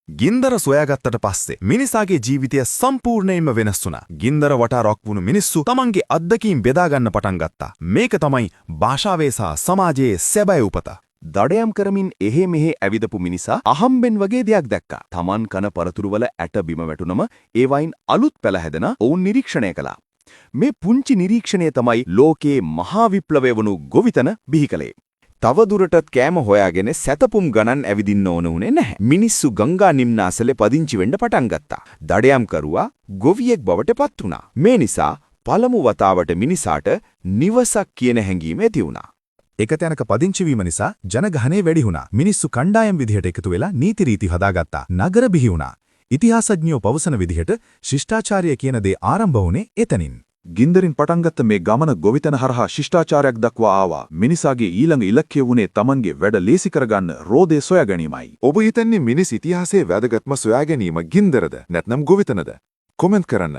ගින්දර සොයාගත්තට පස්සේ මිනිසාගේ ජීවිතය සම්පූර්ණයෙන්ම වෙනස් වුණා. ගින්දර වටා රොක් වුණු මිනිස්සු තමන්ගේ අත්දැකීම් බෙදා ගන්න පටන් ගත්තා. මේක තමයි භාෂාවේ සහ සමාජයේ සැබෑ උපත. දඩයම් කරමින් එහෙ මෙහෙ ඇවිදපු මිනිසා අහම්බෙන් වගේ දෙයක් දැක්කා. Taman කන පරතුරුවල ඇට බිම වැටුනම ඒවයින් අලුත් පැල හැදෙන ඔවුන් නිරීක්ෂණය කළා. මේ පුංචි නිරීක්ෂණය තමයි ලෝකයේ මහා විප්ලවය වුණු ගොවිතැන බිහි කළේ. තව දුරටත් කෑම හොයාගෙන සැතපුම් ගණන් ඇවිදින්න ඕන උනේ නැහැ. මිනිස්සු ගංගා නිම්නාසලේ පදිංචි වෙන්න පටන් ගත්තා. දඩයම් කරුවා ගොවියෙක් බවට පත් වුණා. මේ නිසා පළමු වතාවට මිනිසාට නිවසක් කියන හැඟීම ඇති වුණා. එක තැනක පදිංචි වීම නිසා ජනගහනය වැඩි වුණා. මිනිස්සු කණ්ඩායම් විදිහට එකතු වෙලා නීති රීති හදාගත්තා. නගර බිහි වුණා. ඉතිහාසඥයෝ පවසන විදිහට ශිෂ්ටාචාරය කියන දේ ආරම්භ වුණේ එතනින්. ගින්දරින් පටන්ගත්ත මේ ගමන ගොවිතැන හරහා ශිෂ්ටාචාරයක් දක්වා ආවා. මිනිසාගේ ඊළඟ ඉලක්කය වුණේ Tamanගේ වැඩ ලේසි කරගන්න රෝදේ සොයා ගැනීමයි. ඔබ හිතන්නේ මිනිස් ඉතිහාසයේ වැදගත්ම සොයා ගැනීම ගින්දරද නැත්නම් ගොවිතැනද? කොමෙන්ට් කරන්න.